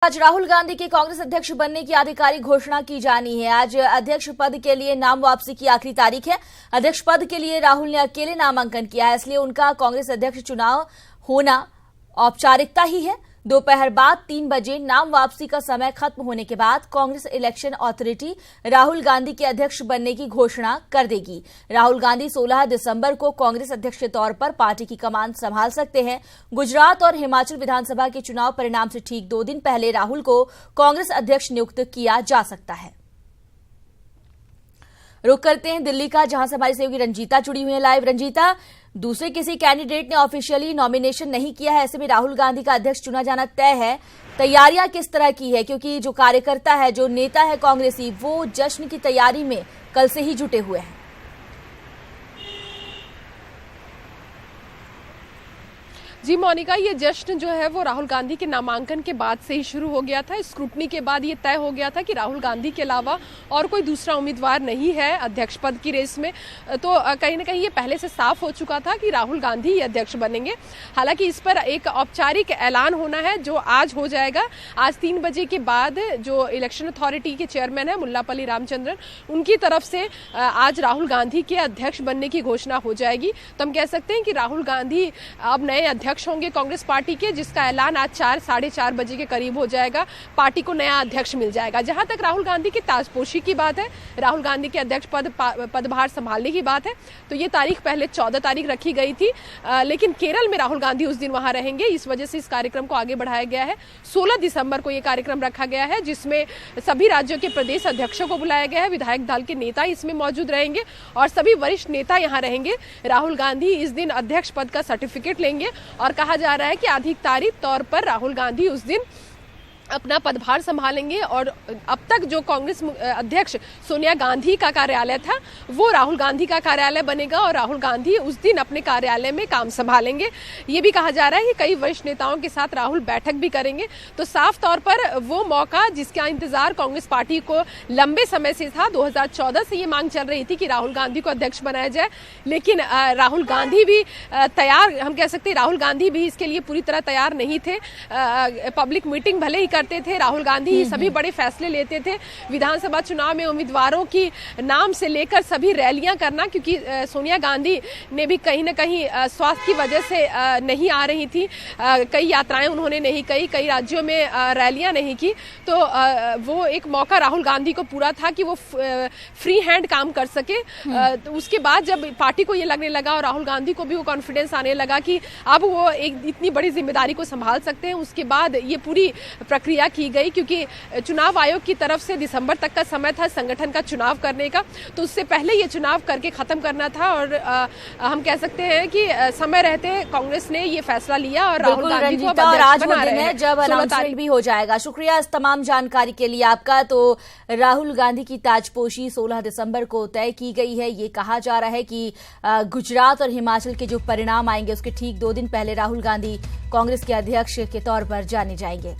आज राहुल गांधी के कांग्रेस अध्यक्ष बनने की आधिकारिक घोषणा की जानी है। आज अध्यक्ष पद के लिए नाम वापसी की आखिरी तारीख है। अध्यक्ष पद के लिए राहुल ने अकेले नामांकन किया है, इसलिए उनका कांग्रेस अध्यक्ष चुनाव होना औपचारिकता ही है। दोपहर बाद 3 बजे नाम वापसी का समय खत्म होने के बाद कांग्रेस इलेक्शन अथॉरिटी राहुल गांधी के अध्यक्ष बनने की घोषणा कर देगी। राहुल गांधी 16 दिसंबर को कांग्रेस अध्यक्ष के तौर पर पार्टी की कमान संभाल सकते हैं। गुजरात और हिमाचल विधानसभा के चुनाव परिणाम से ठीक 2 दिन पहले राहुल को कांग्रेस अध्यक्ष नियुक्त किया जा सकता है। रुक करते हैं दिल्ली का, जहां से हमारी सहयोगी रंजीता जुड़ी हुई है लाइव। रंजीता, दूसरे किसी कैंडिडेट ने ऑफिशियली नॉमिनेशन नहीं किया है, ऐसे में राहुल गांधी का अध्यक्ष चुना जाना तय है। तैयारियां किस तरह की है, क्योंकि जो कार्यकर्ता है, जो नेता है कांग्रेसी, वो जश्न की तैयारी में कल से ही जुटे हुए हैं। जी मोनिका, ये जश्न जो है वो राहुल गांधी के नामांकन के बाद से ही शुरू हो गया था। स्क्रूटनी के बाद ये तय हो गया था कि राहुल गांधी के अलावा और कोई दूसरा उम्मीदवार नहीं है अध्यक्ष पद की रेस में। तो कहीं ना कहीं ये पहले से साफ हो चुका था कि राहुल गांधी ही अध्यक्ष बनेंगे। हालांकि इस पर एक औपचारिक ऐलान होना है जो आज हो जाएगा। आज 3 बजे के बाद जो इलेक्शन अथॉरिटी के चेयरमैन है मुल्लापल्ली रामचंद्रन, उनकी तरफ से आज राहुल गांधी के अध्यक्ष बनने की घोषणा हो जाएगी। तो हम कह सकते हैं कि राहुल गांधी अब नए अध्यक्ष होंगे कांग्रेस पार्टी के, जिसका ऐलान आज 4 साढ़े 4 बजे के करीब हो जाएगा। पार्टी को नया अध्यक्ष मिल जाएगा। जहां तक राहुल गांधी की ताजपोशी की बात है, राहुल गांधी के अध्यक्ष पदभार संभालने की बात है, तो ये तारीख पहले 14 तारीख रखी गई थी, लेकिन केरल में राहुल गांधी उस दिन वहां रहेंगे। इस वजह से इस कार्यक्रम को आगे बढ़ाया गया है। 16 दिसंबर को यह कार्यक्रम रखा गया है, जिसमें सभी राज्यों के प्रदेश अध्यक्षों को बुलाया गया है। विधायक दल के नेता इसमें मौजूद रहेंगे और सभी वरिष्ठ नेता यहाँ रहेंगे। राहुल गांधी इस दिन अध्यक्ष पद का सर्टिफिकेट लेंगे और कहा जा रहा है कि आधिकारिक तौर पर राहुल गांधी उस दिन अपना पदभार संभालेंगे। और अब तक जो कांग्रेस अध्यक्ष सोनिया गांधी का कार्यालय था, वो राहुल गांधी का कार्यालय बनेगा और राहुल गांधी उस दिन अपने कार्यालय में काम संभालेंगे। ये भी कहा जा रहा है कि कई वरिष्ठ नेताओं के साथ राहुल बैठक भी करेंगे। तो साफ तौर पर वो मौका जिसका इंतजार कांग्रेस पार्टी को लंबे समय से था, 2014 से ये मांग चल रही थी कि राहुल गांधी को अध्यक्ष बनाया जाए, लेकिन राहुल गांधी भी तैयार, हम कह सकते हैं राहुल गांधी भी इसके लिए पूरी तरह तैयार नहीं थे। पब्लिक मीटिंग भले ही करते थे, राहुल गांधी सभी बड़े फैसले लेते थे। विधानसभा चुनाव में उम्मीदवारों की नाम से लेकर सभी रैलियां करना, क्योंकि सोनिया गांधी ने भी कहीं ना कहीं स्वास्थ्य की वजह से नहीं आ रही थी। कई यात्राएं उन्होंने नहीं की, कई राज्यों में रैलियां नहीं की। तो वो एक मौका राहुल गांधी को पूरा था कि वो फ्री हैंड काम कर सके। तो उसके बाद जब पार्टी को ये लगने लगा और राहुल गांधी को भी वो कॉन्फिडेंस आने लगा कि अब वो एक इतनी बड़ी जिम्मेदारी को संभाल सकते हैं, उसके बाद ये पूरी प्रक्रिया की गई। क्योंकि चुनाव आयोग की तरफ से दिसंबर तक का समय था संगठन का चुनाव करने का, तो उससे पहले ये चुनाव करके खत्म करना था। और हम कह सकते हैं कि समय रहते कांग्रेस ने ये फैसला लिया और राहुल गांधी को आज बना रहे हैं, जब अनाउंसमेंट भी हो जाएगा। शुक्रिया इस तमाम जानकारी के लिए आपका। तो राहुल गांधी की ताजपोशी 16 दिसंबर को तय की गई है। ये कहा जा रहा है कि गुजरात और हिमाचल के जो परिणाम आएंगे, उसके ठीक 2 दिन पहले राहुल गांधी कांग्रेस के अध्यक्ष के तौर पर जाने जाएंगे।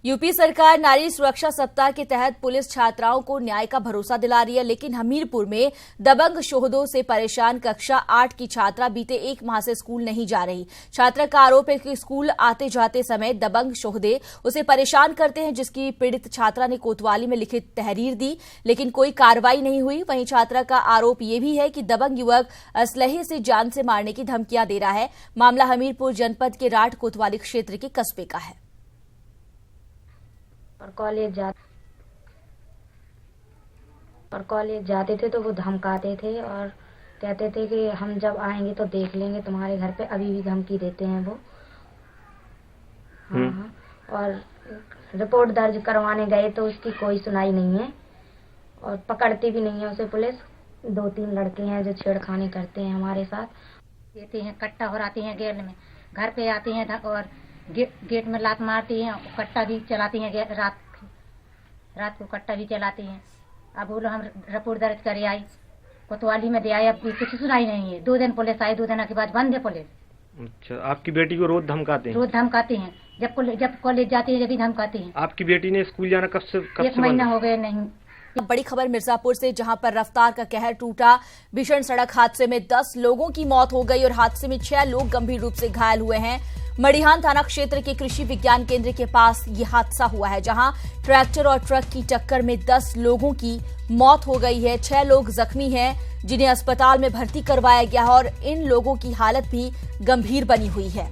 यूपी सरकार नारी सुरक्षा सप्ताह के तहत पुलिस छात्राओं को न्याय का भरोसा दिला रही है, लेकिन हमीरपुर में दबंग शोहदों से परेशान कक्षा 8 की छात्रा बीते 1 माह से स्कूल नहीं जा रही। छात्रा का आरोप है कि स्कूल आते जाते समय दबंग शोहदे उसे परेशान करते हैं, जिसकी पीड़ित छात्रा ने कोतवाली में लिखित तहरीर दी, लेकिन कोई कार्रवाई नहीं हुई। वहीं छात्रा का आरोप यह भी है कि दबंग युवक असलहे से जान से मारने की धमकियां दे रहा है। मामला हमीरपुर जनपद के राठ कोतवाली क्षेत्र के कस्बे का है। और कॉलेज जाते थे तो वो धमकाते थे और कहते थे कि हम जब आएंगे तो देख लेंगे तुम्हारे घर पे। अभी भी धमकी देते हैं वो। हाँ। और रिपोर्ट दर्ज करवाने गए तो उसकी कोई सुनाई नहीं है और पकड़ती भी नहीं है उसे पुलिस। 2-3 लड़के हैं जो छेड़खानी करते हैं हमारे साथ। देते हैं कट्टा और आती हैं गेट में, घर पे आती हैं और गेट में लात मारती हैं, कट्टा भी चलाती हैं। रात को कट्टा भी चलाती हैं। अब बोलो हम रिपोर्ट दर्ज करे आई, कोतवाली में दे आए, अब कुछ सुनाई नहीं है। 2 दिन पुलिस आई, 2 दिन के बाद बंद है पुलिस। अच्छा, आपकी बेटी को रोज धमकाते हैं? रोज धमकाते हैं, जब कॉलेज जाती है जब भी धमकाते हैं। आपकी बेटी ने स्कूल जाना कब से 1 महीना हो गए नहीं बड़ी खबर मिर्जापुर से, जहां पर रफ्तार का कहर टूटा। भीषण सड़क हादसे में 10 लोगों की मौत हो गई और हादसे में 6 लोग गंभीर रूप से घायल हुए हैं। मड़िहान थाना क्षेत्र के कृषि विज्ञान केंद्र के पास ये हादसा हुआ है, जहां ट्रैक्टर और ट्रक की टक्कर में 10 लोगों की मौत हो गई है। 6 लोग जख्मी हैं, जिन्हें अस्पताल में भर्ती करवाया गया है और इन लोगों की हालत भी गंभीर बनी हुई है।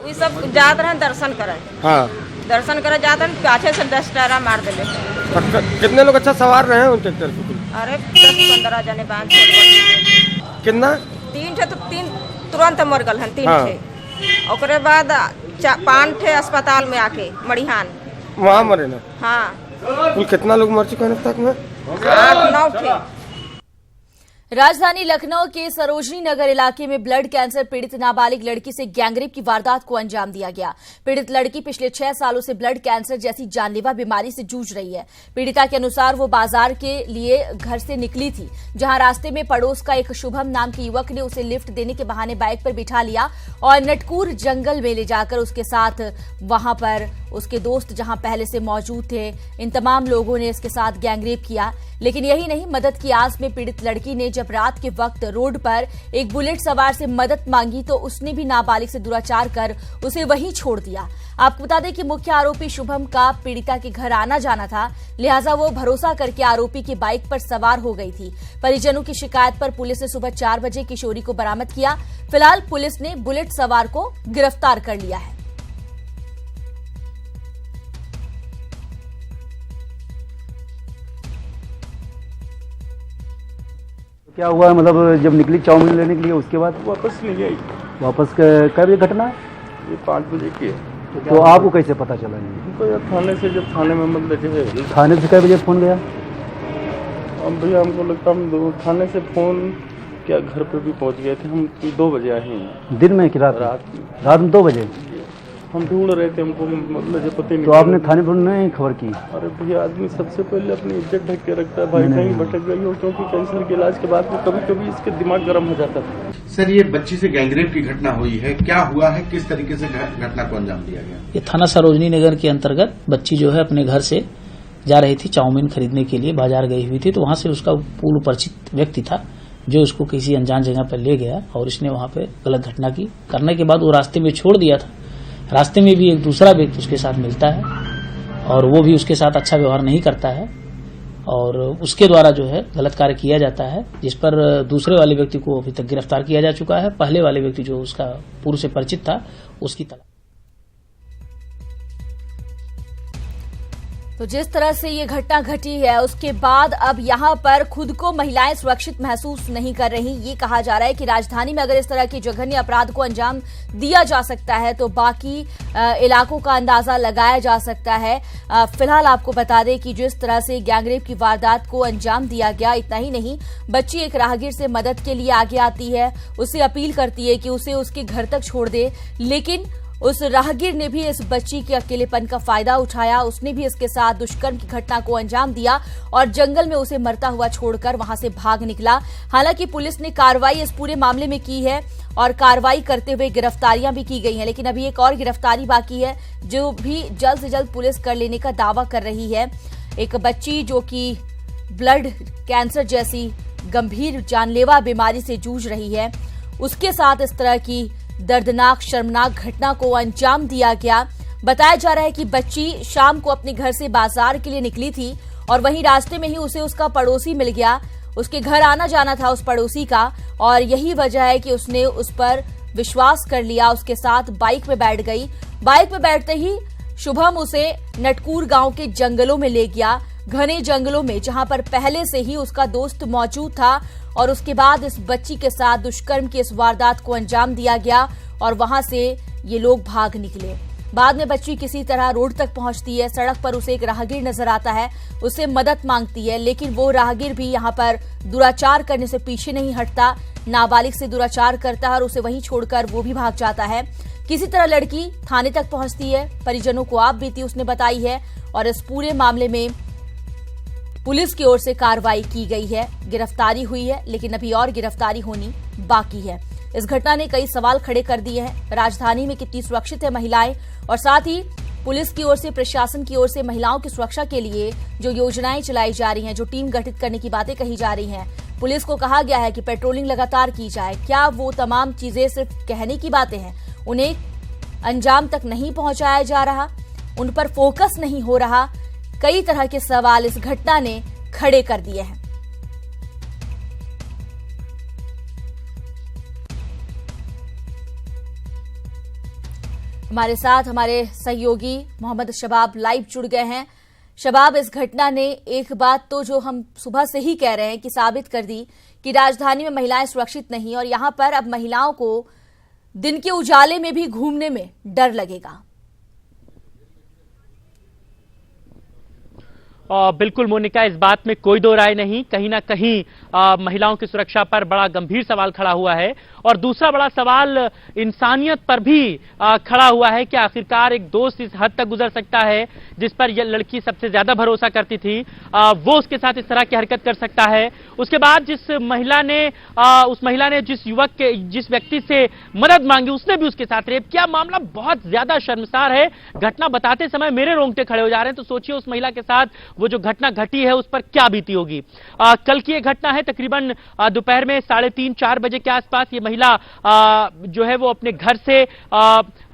ये सब जात रहे दर्शन करे। हाँ, दर्शन करे जात रहे, पाछे से 10 टायरा मार दिले। कितने लोग अच्छा सवार रहे हैं उन ट्रैक्टर पे? अरे 10-15 जने बांध छोड़। कितना? 3 ठे तो 3 तुरंत मर गल हन, 3 हाँ। ठे। ओकरे बाद 5 ठे अस्पताल में आके मड़िहान वहाँ मरे ना? हाँ, कुल कितना लोग मर चुके हैं अब तक में? 8-9 ठे। राजधानी लखनऊ के सरोजनी नगर इलाके में ब्लड कैंसर पीड़ित नाबालिग लड़की से गैंगरेप की वारदात को अंजाम दिया गया। पीड़ित लड़की पिछले 6 सालों से ब्लड कैंसर जैसी जानलेवा बीमारी से जूझ रही है। पीड़िता के अनुसार वो बाजार के लिए घर से निकली थी, जहां रास्ते में पड़ोस का एक शुभम नाम के युवक ने उसे लिफ्ट देने के बहाने बाइक पर बिठा लिया और नटकूर जंगल में ले जाकर उसके साथ वहां पर उसके दोस्त जहां पहले से मौजूद थे, इन तमाम लोगों ने इसके साथ गैंगरेप किया। लेकिन यही नहीं, मदद की आस में पीड़ित लड़की ने जब रात के वक्त रोड पर एक बुलेट सवार से मदद मांगी तो उसने भी नाबालिग से दुराचार कर उसे वहीं छोड़ दिया। आपको बता दें कि मुख्य आरोपी शुभम का पीड़िता के घर आना जाना था, लिहाजा वो भरोसा करके आरोपी की बाइक पर सवार हो गई थी। परिजनों की शिकायत पर पुलिस ने सुबह 4 बजे किशोरी को बरामद किया। फिलहाल पुलिस ने बुलेट सवार को गिरफ्तार कर लिया है। क्या हुआ, मतलब जब निकली चाउमीन लेने के लिए उसके बाद वापस नहीं आई। वापस कब बजे घटना है? ये 5 बजे की है। तो आपको कैसे पता चला? तो यार थाने से, जब थाने में मतलब जो है थाने से कब बजे फोन गया? अब भैया हमको लगता हम थाने से फोन क्या घर पे भी पहुंच गए थे। हम 2 बजे आए हैं। दिन में कि रात? रात में 2 बजे हम ढूंढ रहे थे, हमको मतलब जो पता नहीं। तो आपने थाने पर नहीं खबर की? अरे भैया, आदमी सबसे पहले अपनी इज्जत ढक के रखता है भाई, कहीं भटक गई हो, क्योंकि कैंसर के इलाज के बाद में कभी कभी इसके दिमाग गर्म हो जाता था। सर, ये बच्ची से गैंगरेप की घटना हुई है, क्या हुआ है, किस तरीके से घटना को अंजाम दिया गया? ये थाना सरोजनी नगर के अंतर्गत बच्ची जो है अपने घर से जा रही थी चाउमीन खरीदने के लिए, बाजार गई हुई थी। तो वहां से उसका पूर्व परिचित व्यक्ति था जो उसको किसी अनजान जगह पर ले गया और इसने वहां पे गलत घटना की। करने के बाद वो रास्ते में छोड़ दिया था। रास्ते में भी एक दूसरा व्यक्ति उसके साथ मिलता है और वो भी उसके साथ अच्छा व्यवहार नहीं करता है और उसके द्वारा जो है गलत कार्य किया जाता है, जिस पर दूसरे वाले व्यक्ति को अभी तक गिरफ्तार किया जा चुका है। पहले वाले व्यक्ति जो उसका पूर्व से परिचित था उसकी तलाश। तो जिस तरह से ये घटना घटी है उसके बाद अब यहाँ पर खुद को महिलाएं सुरक्षित महसूस नहीं कर रही। ये कहा जा रहा है कि राजधानी में अगर इस तरह के जघन्य अपराध को अंजाम दिया जा सकता है तो बाकी इलाकों का अंदाजा लगाया जा सकता है। फिलहाल आपको बता दें कि जिस तरह से गैंगरेप की वारदात को अंजाम दिया गया, इतना ही नहीं, बच्ची एक राहगीर से मदद के लिए आगे आती है, उससे अपील करती है कि उसे उसके घर तक छोड़ दे, लेकिन उस राहगीर ने भी इस बच्ची के अकेलेपन का फायदा उठाया। उसने भी इसके साथ दुष्कर्म की घटना को अंजाम दिया और जंगल में उसे मरता हुआ छोड़कर वहां से भाग निकला। हालांकि पुलिस ने कार्रवाई इस पूरे मामले में की है और कार्रवाई करते हुए गिरफ्तारियां भी की गई हैं, लेकिन अभी एक और गिरफ्तारी बाकी है जो भी जल्द से जल्द पुलिस कर लेने का दावा कर रही है। एक बच्ची जो कि ब्लड कैंसर जैसी गंभीर जानलेवा बीमारी से जूझ रही है, उसके साथ इस तरह की दर्दनाक शर्मनाक घटना को अंजाम दिया गया। बताया जा रहा है कि बच्ची शाम को अपने घर से बाजार के लिए निकली थी और वहीं रास्ते में ही उसे उसका पड़ोसी मिल गया। उसके घर आना जाना था उस पड़ोसी का और यही वजह है कि उसने उस पर विश्वास कर लिया, उसके साथ बाइक में बैठ गई। बाइक में बैठते ही शुभम उसे नटकूर गांव के जंगलों में ले गया, घने जंगलों में, जहां पर पहले से ही उसका दोस्त मौजूद था और उसके बाद इस बच्ची के साथ दुष्कर्म की इस वारदात को अंजाम दिया गया और वहां से ये लोग भाग निकले। बाद में बच्ची किसी तरह रोड तक पहुंचती है। सड़क पर उसे एक राहगीर नजर आता है, उससे मदद मांगती है, लेकिन वो राहगीर भी यहाँ पर दुराचार करने से पीछे नहीं हटता, नाबालिग से दुराचार करता है और उसे वहीं छोड़कर वो भी भाग जाता है। किसी तरह लड़की थाने तक पहुंचती है, परिजनों को आप बीती उसने बताई है और इस पूरे मामले में पुलिस की ओर से कार्रवाई की गई है, गिरफ्तारी हुई है, लेकिन अभी और गिरफ्तारी होनी बाकी है। इस घटना ने कई सवाल खड़े कर दिए हैं। राजधानी में कितनी सुरक्षित है महिलाएं और साथ ही पुलिस की ओर से, प्रशासन की ओर से महिलाओं की सुरक्षा के लिए जो योजनाएं चलाई जा रही हैं, जो टीम गठित करने की बातें कही जा रही हैं, पुलिस को कहा गया है कि पेट्रोलिंग लगातार की जाए। क्या वो तमाम चीजें सिर्फ कहने की बातें हैं, उन्हें अंजाम तक नहीं पहुंचाया जा रहा, उन पर फोकस नहीं हो रहा? कई तरह के सवाल इस घटना ने खड़े कर दिए हैं। हमारे साथ हमारे सहयोगी मोहम्मद शबाब लाइव जुड़ गए हैं। शबाब, इस घटना ने एक बात तो जो हम सुबह से ही कह रहे हैं कि साबित कर दी कि राजधानी में महिलाएं सुरक्षित नहीं, और यहां पर अब महिलाओं को दिन के उजाले में भी घूमने में डर लगेगा। बिल्कुल मोनिका, इस बात में कोई दो राय नहीं। कहीं ना कहीं महिलाओं की सुरक्षा पर बड़ा गंभीर सवाल खड़ा हुआ है, और दूसरा बड़ा सवाल इंसानियत पर भी खड़ा हुआ है कि आखिरकार एक दोस्त इस हद तक गुजर सकता है जिस पर यह लड़की सबसे ज्यादा भरोसा करती थी, वो उसके साथ इस तरह की हरकत कर सकता है। उसके बाद जिस महिला ने जिस व्यक्ति से मदद मांगी, उसने भी उसके साथ रेप किया। मामला बहुत ज्यादा शर्मसार है। घटना बताते समय मेरे रोंगटे खड़े हो जा रहे हैं। तो सोचिए उस महिला के साथ वो जो घटना घटी है उस पर क्या बीती होगी। कल की ये घटना है, तकरीबन दोपहर में 3:30-4 बजे के आसपास ये महिला जो है वो अपने घर से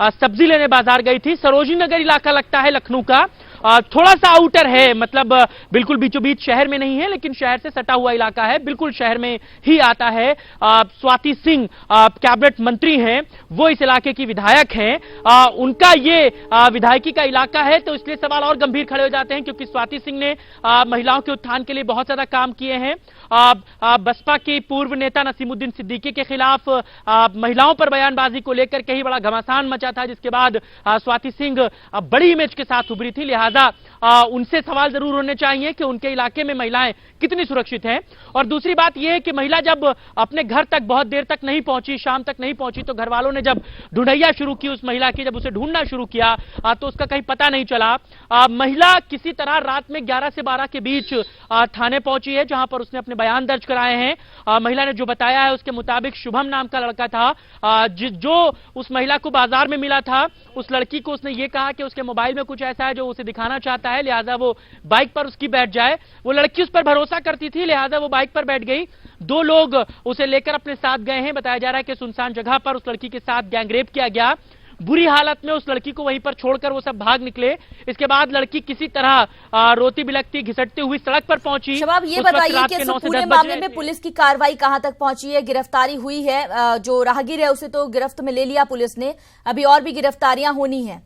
सब्जी लेने बाजार गई थी। सरोजनी नगर इलाका लगता है लखनऊ का, थोड़ा सा आउटर है, मतलब बिल्कुल बीचों बीच शहर में नहीं है, लेकिन शहर से सटा हुआ इलाका है, बिल्कुल शहर में ही आता है। स्वाति सिंह कैबिनेट मंत्री हैं, वो इस इलाके की विधायक हैं, उनका ये विधायकी का इलाका है, तो इसलिए सवाल और गंभीर खड़े हो जाते हैं क्योंकि स्वाति सिंह ने महिलाओं के उत्थान के लिए बहुत ज्यादा काम किए हैं। बसपा के पूर्व नेता नसीमुद्दीन सिद्दीकी के खिलाफ महिलाओं पर बयानबाजी को लेकर के ही बड़ा घमासान मचा था, जिसके बाद स्वाति सिंह बड़ी इमेज के साथ उभरी थी। लिहाजा उनसे सवाल जरूर होने चाहिए कि उनके इलाके में महिलाएं कितनी सुरक्षित हैं। और दूसरी बात यह है कि महिला जब अपने घर तक बहुत देर तक नहीं पहुंची, शाम तक नहीं पहुंची, तो घर वालों ने जब ढूंढैया शुरू की उस महिला की, जब उसे ढूंढना शुरू किया तो उसका कहीं पता नहीं चला। महिला किसी तरह रात में 11 से 12 के बीच थाने पहुंची है, जहां पर उसने अपने बयान दर्ज कराए हैं। महिला ने जो बताया है उसके मुताबिक शुभम नाम का लड़का था, जो उस महिला को बाजार में मिला था। उस लड़की को उसने ये कहा कि उसके मोबाइल में कुछ ऐसा है जो उसे दिखाना चाहता है, लिहाजा वो बाइक पर उसकी बैठ जाए। वो लड़की उस पर भरोसा करती थी, लिहाजा वो बाइक पर बैठ गई। 2 लोग उसे लेकर अपने साथ गए हैं। बताया जा रहा है कि सुनसान जगह पर उस लड़की के साथ गैंगरेप किया गया। बुरी हालत में उस लड़की को वहीं पर छोड़कर वो सब भाग निकले। इसके बाद लड़की किसी तरह रोती बिलखती घिसटती हुई सड़क पर पहुंची। शबाब, ये बताइए कि इस पूरे मामले में पुलिस की कार्रवाई कहां तक पहुंची है? गिरफ्तारी हुई है? जो राहगीर है उसे तो गिरफ्त में ले लिया पुलिस ने, अभी और भी गिरफ्तारियां होनी है।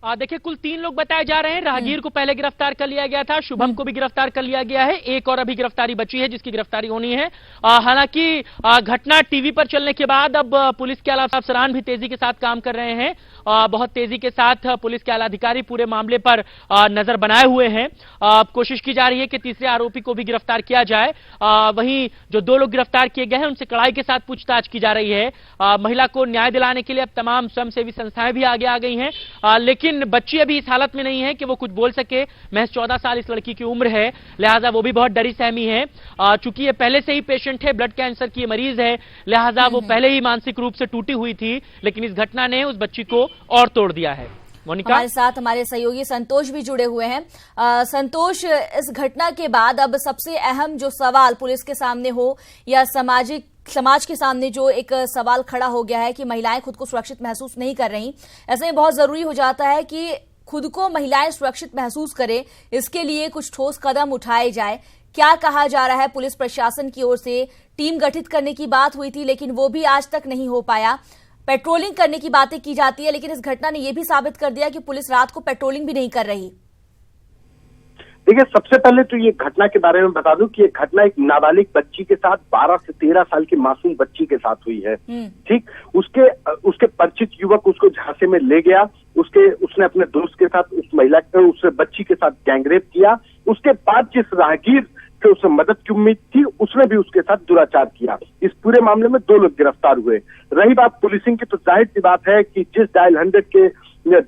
देखिए, कुल 3 लोग बताए जा रहे हैं। राहगीर को पहले गिरफ्तार कर लिया गया था, शुभम को भी गिरफ्तार कर लिया गया है, एक और अभी गिरफ्तारी बची है जिसकी गिरफ्तारी होनी है। हालांकि घटना टीवी पर चलने के बाद अब पुलिस के आला अफसरान भी तेजी के साथ काम कर रहे हैं। बहुत तेजी के साथ पुलिस के आला अधिकारी पूरे मामले पर नजर बनाए हुए हैं। कोशिश की जा रही है कि तीसरे आरोपी को भी गिरफ्तार किया जाए। वहीं जो 2 लोग गिरफ्तार किए गए हैं उनसे कड़ाई के साथ पूछताछ की जा रही है। महिला को न्याय दिलाने के लिए अब तमाम स्वयंसेवी संस्थाएं भी आगे आ गई हैं, लेकिन बच्ची अभी इस हालत में नहीं है कि वो कुछ बोल सके। महज 14 साल इस लड़की की उम्र है, लिहाजा वो भी बहुत डरी सहमी है। चूंकि ये पहले से ही पेशेंट है, ब्लड कैंसर की मरीज है, लिहाजा वो पहले ही मानसिक रूप से टूटी हुई थी, लेकिन इस घटना ने उस बच्ची को और तोड़ दिया है। मोनिका, हमारे साथ हमारे सहयोगी संतोष भी जुड़े हुए हैं। संतोष, इस घटना के बाद अब सबसे अहम जो सवाल पुलिस के सामने हो या समाज के सामने जो एक सवाल खड़ा हो गया है कि महिलाएं खुद को सुरक्षित महसूस नहीं कर रही, ऐसे में बहुत जरूरी हो जाता है कि खुद को महिलाएं सुरक्षित महसूस करें, इसके लिए कुछ ठोस कदम उठाए जाए। क्या कहा जा रहा है? पुलिस प्रशासन की ओर से टीम गठित करने की बात हुई थी, लेकिन वो भी आज तक नहीं हो पाया। पेट्रोलिंग करने की बातें की जाती है, लेकिन इस घटना ने यह भी साबित कर दिया कि पुलिस रात को पेट्रोलिंग भी नहीं कर रही। देखिए, सबसे पहले तो ये घटना के बारे में बता दूं कि ये घटना एक नाबालिग बच्ची के साथ 12 से 13 साल की मासूम बच्ची के साथ हुई है। ठीक, उसके परिचित युवक उसको झांसे में ले गया, उसने अपने दोस्त के साथ उस बच्ची के साथ गैंगरेप किया। उसके बाद जिस राहगीर से उसे मदद की उम्मीद थी, उसने भी उसके साथ दुराचार किया। इस पूरे मामले में 2 लोग गिरफ्तार हुए। रही बात पुलिसिंग की, तो जाहिर सी बात है कि जिस डायल 100 के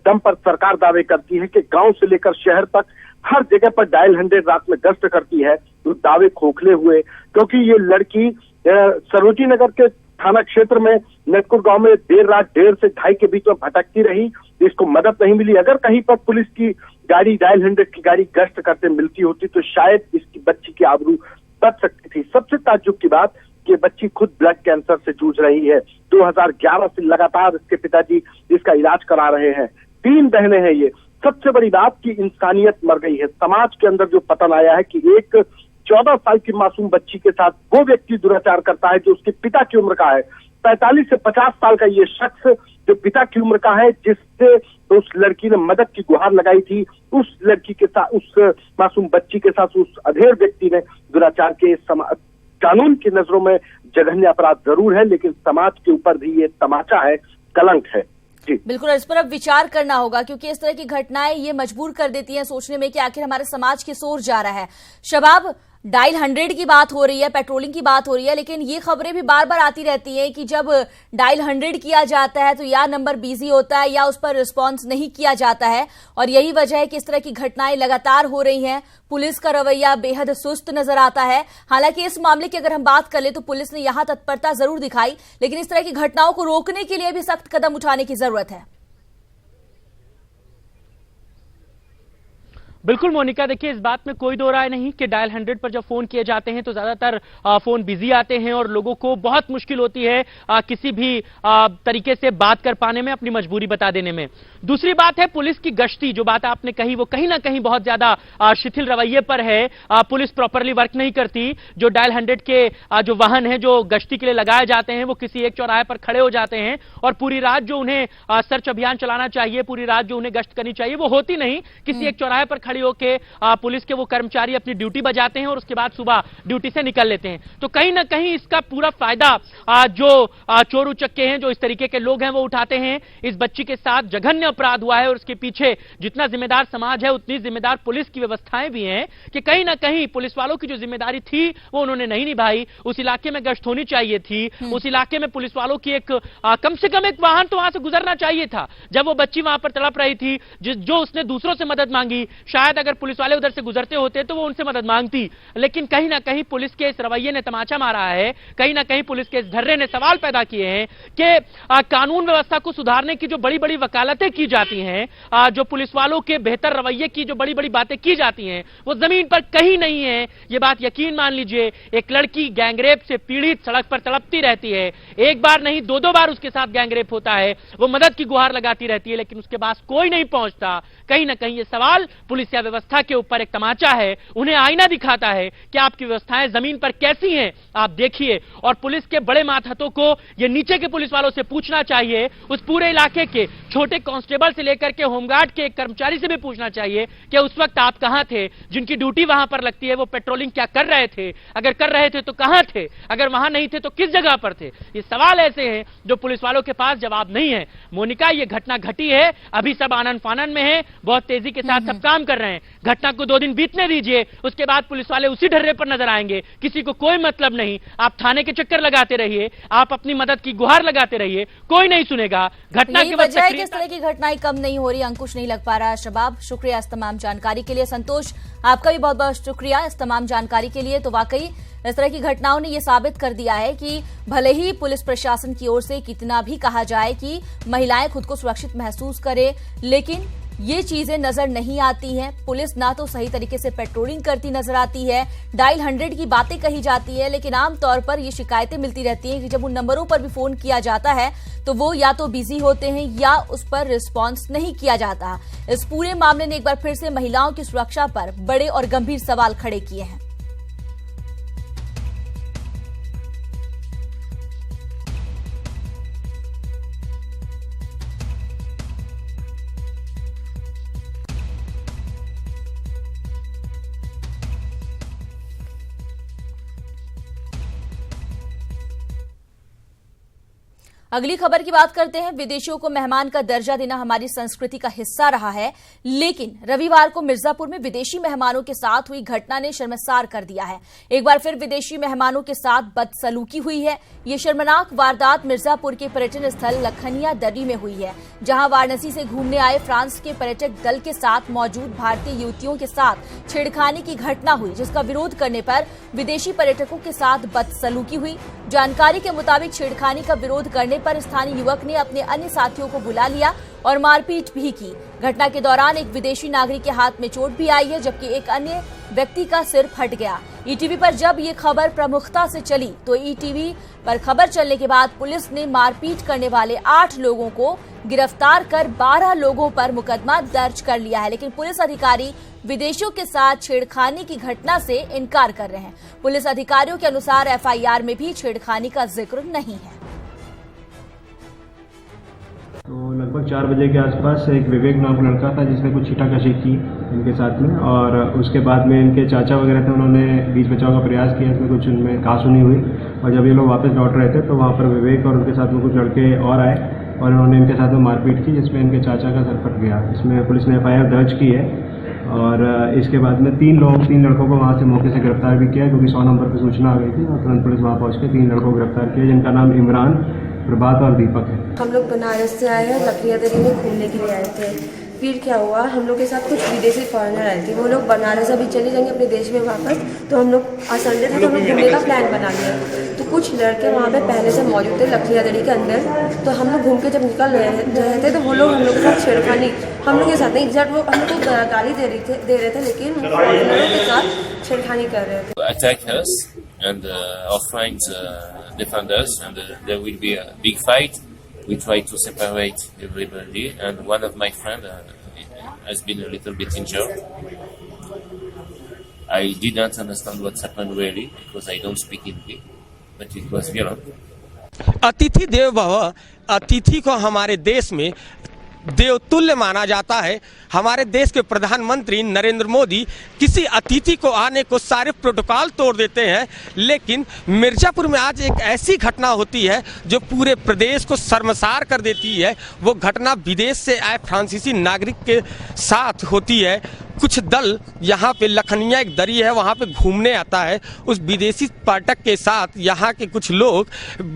दम पर सरकार दावे करती है कि गांव से लेकर शहर तक हर जगह पर डायल 100 रात में गश्त करती है, तो दावे खोखले हुए, क्योंकि ये लड़की सरोजी नगर के थाना क्षेत्र में नटकुर गांव में देर रात 1:30 से 2:30 के बीच में भटकती रही, इसको मदद नहीं मिली। अगर कहीं पर पुलिस की गाड़ी, डायल 100 की गाड़ी गश्त करते मिलती होती तो शायद इसकी बच्ची की आबरू बच सकती थी। सबसे ताज्जुब की बात कि बच्ची खुद ब्लड कैंसर से जूझ रही है। 2011 से लगातार इसके पिताजी इसका इलाज करा रहे हैं। 3 बहनें हैं ये। सबसे बड़ी बात कि इंसानियत मर गई है। समाज के अंदर जो पतन आया है कि एक 14 साल की मासूम बच्ची के साथ वो व्यक्ति दुराचार करता है जो उसके पिता की उम्र का है। 45 से 50 साल का ये शख्स जो पिता की उम्र का है, जिससे तो उस लड़की ने मदद की गुहार लगाई थी, उस लड़की के साथ, उस मासूम बच्ची के साथ उस अधेड़ व्यक्ति ने दुराचार के कानून की नजरों में जघन्य अपराध जरूर है, लेकिन समाज के ऊपर भी ये तमाचा है, कलंक है। जी बिल्कुल, इस पर अब विचार करना होगा क्योंकि इस तरह की घटनाएं ये मजबूर कर देती हैं सोचने में कि आखिर हमारे समाज किस ओर जा रहा है। शबाब, डायल 100 की बात हो रही है, पेट्रोलिंग की बात हो रही है, लेकिन ये खबरें भी बार बार आती रहती हैं कि जब डायल 100 किया जाता है तो या नंबर बिजी होता है या उस पर रिस्पांस नहीं किया जाता है, और यही वजह है कि इस तरह की घटनाएं लगातार हो रही हैं। पुलिस का रवैया बेहद सुस्त नजर आता है। हालांकि इस मामले की अगर हम बात कर ले तो पुलिस ने यहां तत्परता जरूर दिखाई, लेकिन इस तरह की घटनाओं को रोकने के लिए भी सख्त कदम उठाने की जरूरत है। बिल्कुल मोनिका, देखिए इस बात में कोई दो राय नहीं कि डायल 100 पर जब फोन किए जाते हैं तो ज्यादातर फोन बिजी आते हैं और लोगों को बहुत मुश्किल होती है किसी भी तरीके से बात कर पाने में, अपनी मजबूरी बता देने में। दूसरी बात है पुलिस की गश्ती, जो बात आपने कही वो कहीं ना कहीं बहुत ज्यादा शिथिल रवैये पर है। पुलिस प्रॉपरली वर्क नहीं करती। जो डायल 100 के जो वाहन है जो गश्ती के लिए लगाए जाते हैं वो किसी एक चौराहे पर खड़े हो जाते हैं और पूरी रात जो उन्हें सर्च अभियान चलाना चाहिए, पूरी रात जो उन्हें गश्त करनी चाहिए वो होती नहीं। किसी एक चौराहे पर होके पुलिस के वो कर्मचारी अपनी ड्यूटी बजाते हैं और उसके बाद सुबह ड्यूटी से निकल लेते हैं। तो कहीं ना कहीं इसका पूरा फायदा जो चोर उचक्के हैं, जो इस तरीके के लोग हैं वो उठाते हैं। इस बच्ची के साथ जघन्य अपराध हुआ है और उसके पीछे जितना जिम्मेदार समाज है उतनी जिम्मेदार पुलिस की व्यवस्थाएं भी हैं कि कहीं ना कहीं पुलिस वालों की जो जिम्मेदारी थी वो उन्होंने नहीं निभाई। उस इलाके में गश्त होनी चाहिए थी, उस इलाके में पुलिस वालों की एक कम से कम एक वाहन तो वहां से गुजरना चाहिए था जब वो बच्ची वहां पर तड़प रही थी, जो उसने दूसरों से मदद मांगी। शायद अगर पुलिस वाले उधर से गुजरते होते तो वो उनसे मदद मांगती, लेकिन कहीं ना कहीं पुलिस के इस रवैये ने तमाचा मारा है। कहीं ना कहीं पुलिस के इस धर्रे ने सवाल पैदा किए हैं कि कानून व्यवस्था को सुधारने की जो बड़ी बड़ी वकालतें की जाती हैं, जो पुलिस वालों के बेहतर रवैये की जो बड़ी बड़ी बातें की जाती हैं वो जमीन पर कहीं नहीं है। ये बात यकीन मान लीजिए। एक लड़की गैंगरेप से पीड़ित सड़क पर तड़पती रहती है, एक बार नहीं 2-2 बार उसके साथ गैंगरेप होता है, वो मदद की गुहार लगाती रहती है लेकिन उसके पास कोई नहीं पहुंचता। कहीं ना कहीं ये सवाल पुलिस या व्यवस्था के ऊपर एक तमाचा है, उन्हें आईना दिखाता है कि आपकी व्यवस्थाएं जमीन पर कैसी हैं आप देखिए। और पुलिस के बड़े मातहतों को ये नीचे के पुलिस वालों से पूछना चाहिए, उस पूरे इलाके के छोटे कांस्टेबल से लेकर के होमगार्ड के एक कर्मचारी से भी पूछना चाहिए कि उस वक्त आप कहां थे, जिनकी ड्यूटी वहां पर लगती है वो पेट्रोलिंग क्या कर रहे थे, अगर कर रहे थे तो कहां थे, अगर वहां नहीं थे तो किस जगह पर थे। ये सवाल ऐसे हैं जो पुलिस वालों के पास जवाब नहीं है। मोनिका, ये घटना घटी है, अभी सब आनन फानन में है, बहुत तेजी के साथ सब काम कर रहे हैं। घटना को 2 दिन बीतने दीजिए, उसके बाद पुलिस वाले उसी ढर्रे पर नजर आएंगे। किसी को कोई मतलब नहीं। आप थाने के चक्कर लगाते रहिए, आप अपनी मदद की गुहार लगाते रहिए, कोई नहीं सुनेगा। घटना की वजह है कि इस तरह की घटनाएं कम नहीं हो रही, अंकुश नहीं लग पा रहा। शबाब, शुक्रिया इस तमाम जानकारी के लिए। संतोष, आपका भी बहुत बहुत शुक्रिया इस तमाम जानकारी के लिए। तो वाकई इस तरह की घटनाओं ने यह साबित कर दिया है कि भले ही पुलिस प्रशासन की ओर से कितना भी कहा जाए कि महिलाएं खुद को सुरक्षित महसूस करें, लेकिन ये चीजें नजर नहीं आती हैं। पुलिस ना तो सही तरीके से पेट्रोलिंग करती नजर आती है, डायल 100 की बातें कही जाती है, लेकिन आमतौर पर ये शिकायतें मिलती रहती हैं कि जब उन नंबरों पर भी फोन किया जाता है तो वो या तो बिजी होते हैं या उस पर रिस्पांस नहीं किया जाता। इस पूरे मामले ने एक बार फिर से महिलाओं की सुरक्षा पर बड़े और गंभीर सवाल खड़े किए हैं। अगली खबर की बात करते हैं। विदेशियों को मेहमान का दर्जा देना हमारी संस्कृति का हिस्सा रहा है, लेकिन रविवार को मिर्जापुर में विदेशी मेहमानों के साथ हुई घटना ने शर्मसार कर दिया है। एक बार फिर विदेशी मेहमानों के साथ बदसलूकी हुई है। ये शर्मनाक वारदात मिर्जापुर के पर्यटन स्थल लखनिया दर्री में हुई है, जहां वाराणसी से घूमने आए फ्रांस के पर्यटक दल के साथ मौजूद भारतीय युवतियों के साथ छेड़खानी की घटना हुई, जिसका विरोध करने पर विदेशी पर्यटकों के साथ बदसलूकी हुई। जानकारी के मुताबिक छेड़खानी का विरोध करने पर स्थानीय युवक ने अपने अन्य साथियों को बुला लिया और मारपीट भी की। घटना के दौरान एक विदेशी नागरिक के हाथ में चोट भी आई है, जबकि एक अन्य व्यक्ति का सिर फट गया। ईटीवी पर जब ये खबर प्रमुखता से चली तो ईटीवी पर खबर चलने के बाद पुलिस ने मारपीट करने वाले 8 लोगों को गिरफ्तार कर 12 लोगों पर मुकदमा दर्ज कर लिया है। लेकिन पुलिस अधिकारी विदेशियों के साथ छेड़खानी की घटना से इनकार कर रहे हैं। पुलिस अधिकारियों के अनुसार एफआईआर में भी छेड़खानी का जिक्र नहीं है। तो लगभग 4 बजे के आसपास एक विवेक नाम का लड़का था जिसने कुछ छीटाकशी की इनके साथ में, और उसके बाद में इनके चाचा वगैरह थे, उन्होंने बीच बचाव का प्रयास किया। इसमें कुछ उनमें कहासुनी हुई और जब ये लोग वापस लौट रहे थे तो वहाँ पर विवेक और उनके साथ में कुछ लड़के और आए और इन्होंने इनके साथ में मारपीट की, जिसमें इनके चाचा का सर फट गया। इसमें पुलिस ने एफआईआर दर्ज की है और इसके बाद में 3 लड़कों को वहाँ से मौके से गिरफ्तार भी किया, क्योंकि 100 नंबर पर सूचना आ गई थी और तुरंत पुलिस वहाँ पहुँच के 3 लड़कों को गिरफ्तार किया, जिनका नाम इमरान, प्रभात और दीपक है। हम लोग बनारस से आए हैं, लकड़िया दरी में घूमने के लिए आए थे। फिर क्या हुआ, हम लोग के साथ कुछ विदेशी फॉरेनर आए थे। वो लोग बनारस अभी चले जाएंगे अपने देश में वापस, तो हम लोग आज संडे था तो हम लोग घूमने का प्लान बना लिया। तो कुछ लड़के वहाँ पे पहले से मौजूद थे लकड़िया दरी के अंदर। तो हम लोग घूम के जब निकल रहे थे तो वो लोग हम लोग के साथ छेड़खानी, हम लोग के साथ नहीं, एग्जैक्ट वो हम लोग को गाली दे रहे थे, लेकिन फॉरेनरों के साथ छेड़खानी कर रहे थे। Attack us and our friends defend us, and there will be a big fight. We try to separate everybody, and one of my friends has been a little bit injured. I didn't understand what happened really because I don't speak Hindi, but it was violent. अतिथि देव भव, अतिथि को हमारे देश में देवतुल्य माना जाता है। हमारे देश के प्रधानमंत्री नरेंद्र मोदी किसी अतिथि को आने को सारे प्रोटोकॉल तोड़ देते हैं, लेकिन मिर्जापुर में आज एक ऐसी घटना होती है जो पूरे प्रदेश को शर्मसार कर देती है। वो घटना विदेश से आए फ्रांसीसी नागरिक के साथ होती है। कुछ दल यहाँ पे लखनिया एक दरी है वहाँ पे घूमने आता है, उस विदेशी पर्यटक के साथ यहाँ के कुछ लोग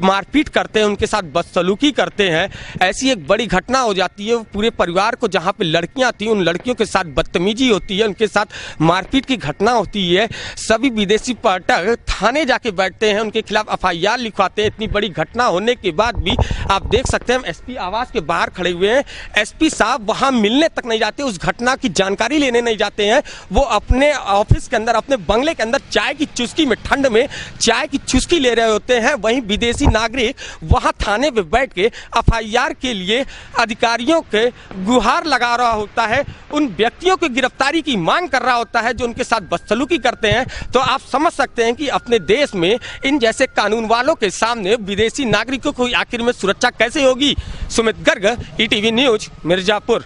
मारपीट करते हैं, उनके साथ बदसलूकी करते हैं। ऐसी एक बड़ी घटना हो जाती है। पूरे परिवार को, जहाँ पे लड़कियाँ थी, उन लड़कियों के साथ बदतमीजी होती है, उनके साथ मारपीट की घटना होती है। सभी विदेशी पर्यटक थाने जाके बैठते हैं, उनके खिलाफ एफआईआर लिखवाते हैं। इतनी बड़ी घटना होने के बाद भी आप देख सकते हैं एसपी आवास के बाहर खड़े हुए हैं। एसपी साहब वहाँ मिलने तक नहीं जाते, उस घटना की जानकारी लेने नहीं जाते हैं। वो अपने ऑफिस के अंदर, अपने बंगले के अंदर चाय की चुस्की में, ठंड में चाय की चुस्की ले रहे होते हैं। वहीं विदेशी नागरिक वहां थाने पे बैठ के एफआईआर के लिए अधिकारियों के गुहार लगा रहा होता है, उन व्यक्तियों की गिरफ्तारी की मांग कर रहा होता है जो उनके साथ बदसलूकी करते हैं। तो आप समझ सकते हैं कि अपने देश में इन जैसे कानून वालों के सामने विदेशी नागरिकों को आखिर में सुरक्षा कैसे होगी। Sumit Garg, ETV news, Mirzapur.